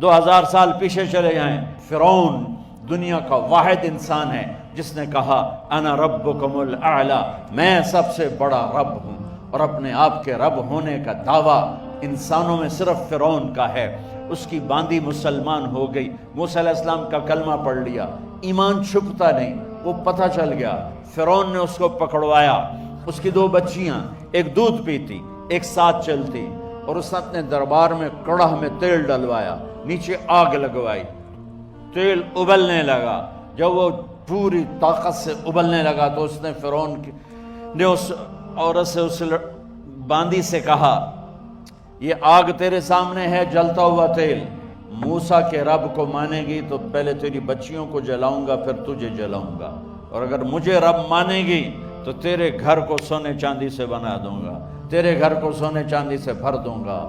2000 سال پیچھے چلے جائیں، فرعون دنیا کا واحد انسان ہے جس نے کہا انا ربکم الاعلی، میں سب سے بڑا رب ہوں، اور اپنے آپ کے رب ہونے کا دعویٰ انسانوں میں صرف فرعون کا ہے۔ اس کی باندی مسلمان ہو گئی، موسیٰ علیہ السلام کا کلمہ پڑھ لیا، ایمان چھپتا نہیں، وہ پتہ چل گیا، فرعون نے اس کو پکڑوایا۔ اس کی 2 بچیاں، ایک دودھ پیتی ایک ساتھ چلتی، اور اس نے اپنے دربار میں کڑاہ میں تیل ڈلوایا، نیچے آگ لگوائی، تیل ابلنے لگا۔ جب وہ پوری طاقت سے ابلنے لگا تو اس نے فرعون نے اس عورت سے، اس باندی سے کہا یہ آگ تیرے سامنے ہے، جلتا ہوا تیل، موسیٰ کے رب کو مانے گی تو پہلے تیری بچیوں کو جلاؤں گا پھر تجھے جلاؤں گا، اور اگر مجھے رب مانے گی تو تیرے گھر کو سونے چاندی سے بنا دوں گا، تیرے گھر کو سونے چاندی سے بھر دوں گا۔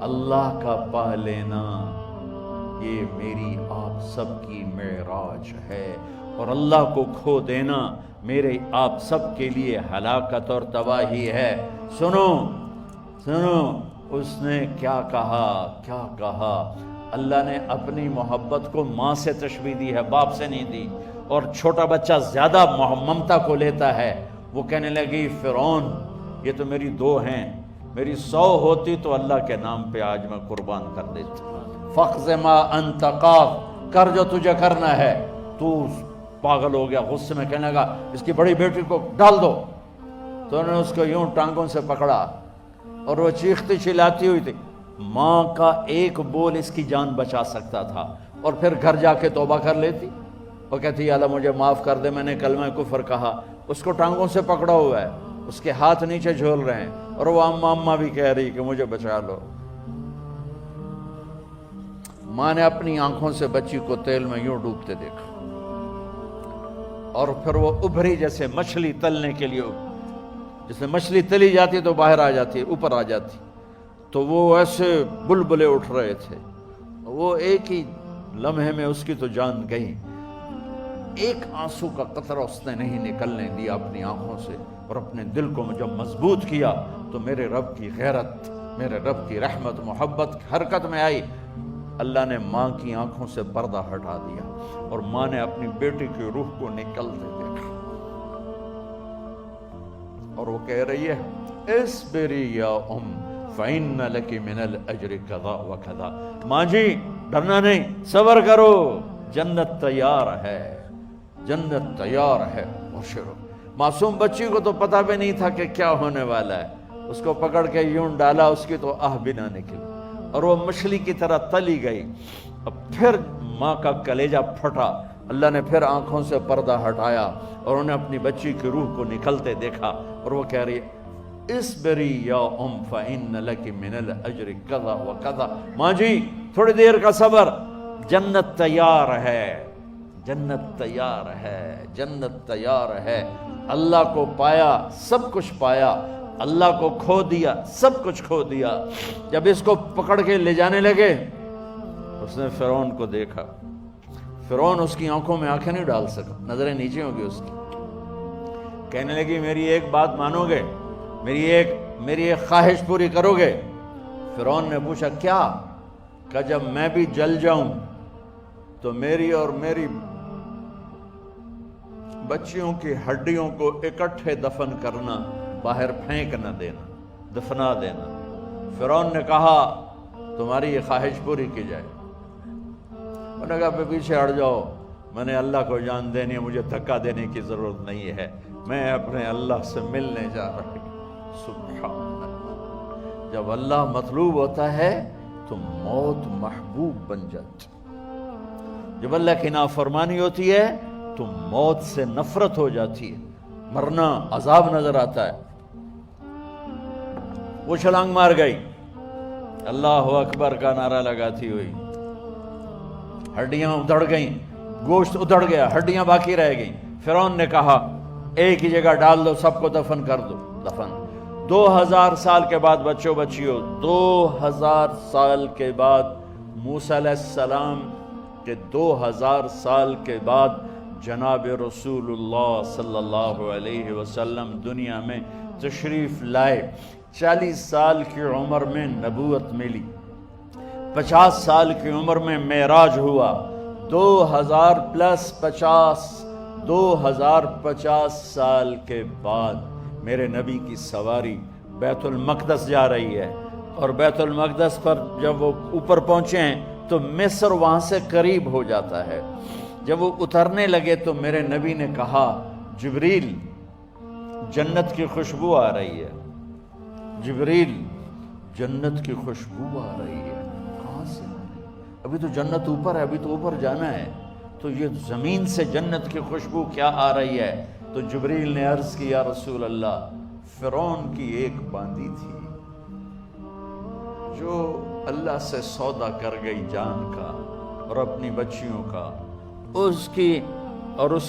اللہ کا پا لینا یہ میری آپ سب کی معراج ہے، اور اللہ کو کھو دینا میرے آپ سب کے لیے ہلاکت اور تباہی ہے۔ سنو سنو اس نے کیا کہا۔ اللہ نے اپنی محبت کو ماں سے تشبیہ دی ہے، باپ سے نہیں دی، اور چھوٹا بچہ زیادہ ممتا کو لیتا ہے۔ وہ کہنے لگی فرعون یہ تو میری 2 ہیں، میری 100 ہوتی تو اللہ کے نام پہ آج میں قربان کر دیتی۔ فَقْضِ مَا أَنْتَ قَاضٍ، کر جو تجھے کرنا ہے۔ تو پاگل ہو گیا، غصے میں کہنے لگا اس کی بڑی بیٹی کو ڈال دو۔ تو انہوں نے اس کو یوں ٹانگوں سے پکڑا، اور وہ چیختی چلاتی ہوئی تھی۔ ماں کا ایک بول اس کی جان بچا سکتا تھا، اور پھر گھر جا کے توبہ کر لیتی، وہ کہتی اللہ مجھے معاف کر دے، میں نے کلمہ کفر کہا۔ اس کو ٹانگوں سے پکڑا ہوا ہے، اس کے ہاتھ نیچے جھول رہے ہیں، اور وہ اماں بھی کہہ رہی کہ مجھے بچا لو۔ ماں نے اپنی آنکھوں سے بچی کو تیل میں یوں ڈوبتے دیکھا، اور پھر وہ ابھری جیسے مچھلی تلنے کے لیے، جیسے مچھلی تلی جاتی تو باہر آ جاتی، اوپر آ جاتی، تو وہ ایسے بلبلے اٹھ رہے تھے۔ وہ ایک ہی لمحے میں اس کی تو جان گئی، ایک آنسو کا قطرہ اس نے نہیں نکلنے دیا اپنی آنکھوں سے، اور اپنے دل کو جب مضبوط کیا تو میرے رب کی غیرت، میرے رب کی رحمت محبت حرکت میں آئی۔ اللہ نے ماں کی آنکھوں سے پردہ ہٹا دیا، اور ماں نے اپنی بیٹی کی روح کو نکلتے دیکھا، اور وہ کہہ رہی ہے اصبری یا ام فإن لک من الأجر کذا وکذا، ماں جی ڈرنا نہیں، صبر کرو، جنت تیار ہے، جنت تیار ہے، مبشرو۔ معصوم بچی کو تو پتہ بھی نہیں تھا کہ کیا ہونے والا ہے، اس کو پکڑ کے یوں ڈالا، اس کی تو آہ بھی نہ نکلی، اور وہ مچھلی کی طرح تلی گئی۔ اب پھر ماں کا کلیجہ پھٹا، اللہ نے پھر آنکھوں سے پردہ ہٹایا، اور انہیں اپنی بچی کی روح کو نکلتے دیکھا، اور وہ کہہ رہی اصبری یا ام فإن لک من الأجر کذا وکذا، ماں جی تھوڑی دیر کا صبر، جنت تیار ہے، جنت تیار ہے، جنت تیار ہے۔ اللہ کو پایا سب کچھ پایا، اللہ کو کھو دیا سب کچھ کھو دیا۔ جب اس کو پکڑ کے لے جانے لگے، اس نے فرعون کو دیکھا، فرعون اس کی آنکھوں میں آنکھیں نہیں ڈال سکا، نظریں نیچے ہوں گی اس کی۔ کہنے لگی میری ایک بات مانو گے، میری ایک خواہش پوری کرو گے؟ فرعون نے پوچھا کیا؟ کہ جب میں بھی جل جاؤں تو میری اور میری بچیوں کی ہڈیوں کو اکٹھے دفن کرنا، باہر پھینک نہ دینا، دفنا دینا۔ فرعون نے کہا تمہاری یہ خواہش پوری کی جائے۔ انہوں نے کہا پیچھے ہٹ جاؤ، میں نے اللہ کو جان دینی ہے، مجھے دھکا دینے کی ضرورت نہیں ہے، میں اپنے اللہ سے ملنے جا رہا ہوں۔ سبحان اللہ، جب اللہ مطلوب ہوتا ہے تو موت محبوب بن جاتی، جب اللہ کی نافرمانی ہوتی ہے تو موت سے نفرت ہو جاتی ہے، مرنا عذاب نظر آتا ہے۔ وہ چھلانگ مار گئی، اللہ اکبر کا نعرہ لگاتی ہوئی، ہڈیاں ادھڑ گئیں، گوشت ادھڑ گیا، ہڈیاں باقی رہ گئیں۔ فرعون نے کہا ایک ہی جگہ ڈال دو، سب کو دفن کر دو۔ دفن 2000 سال کے بعد، بچوں بچیوں 2000 سال کے بعد، موسیٰ علیہ السلام کے 2000 سال کے بعد جناب رسول اللہ صلی اللہ علیہ وسلم دنیا میں تشریف لائے۔ 40 سال کی عمر میں نبوت ملی، 50 سال کی عمر میں معراج ہوا، 2050 سال کے بعد میرے نبی کی سواری بیت المقدس جا رہی ہے، اور بیت المقدس پر جب وہ اوپر پہنچے ہیں تو مصر وہاں سے قریب ہو جاتا ہے۔ جب وہ اترنے لگے تو میرے نبی نے کہا جبریل جنت کی خوشبو آ رہی ہے، جبریل جنت کی خوشبو آ رہی ہے، کہاں سے آ رہی ہے؟ ابھی تو جنت اوپر ہے، ابھی تو اوپر جانا ہے، تو یہ زمین سے جنت کی خوشبو کیا آ رہی ہے؟ تو جبریل نے عرض کی یا رسول اللہ، فرعون کی ایک باندی تھی جو اللہ سے سودا کر گئی جان کا اور اپنی بچیوں کا، اس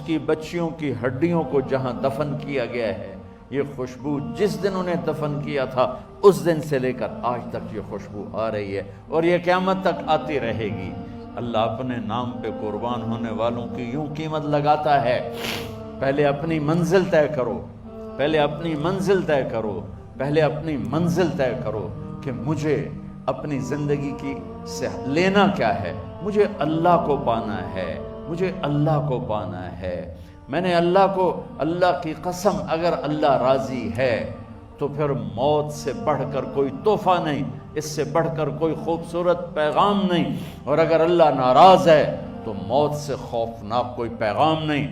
کی بچیوں کی ہڈیوں کو جہاں دفن کیا گیا ہے، یہ خوشبو جس دن انہیں دفن کیا تھا اس دن سے لے کر آج تک یہ خوشبو آ رہی ہے، اور یہ قیامت تک آتی رہے گی۔ اللہ اپنے نام پہ قربان ہونے والوں کی یوں قیمت لگاتا ہے، پہلے اپنی منزل طے کرو، پہلے اپنی منزل طے کرو، پہلے اپنی منزل طے کرو کہ مجھے اپنی زندگی کی سے لینا کیا ہے، مجھے اللہ کو پانا ہے، مجھے اللہ کو پانا ہے۔ میں نے اللہ کی قسم، اگر اللہ راضی ہے تو پھر موت سے بڑھ کر کوئی تحفہ نہیں، اس سے بڑھ کر کوئی خوبصورت پیغام نہیں، اور اگر اللہ ناراض ہے تو موت سے خوفناک کوئی پیغام نہیں۔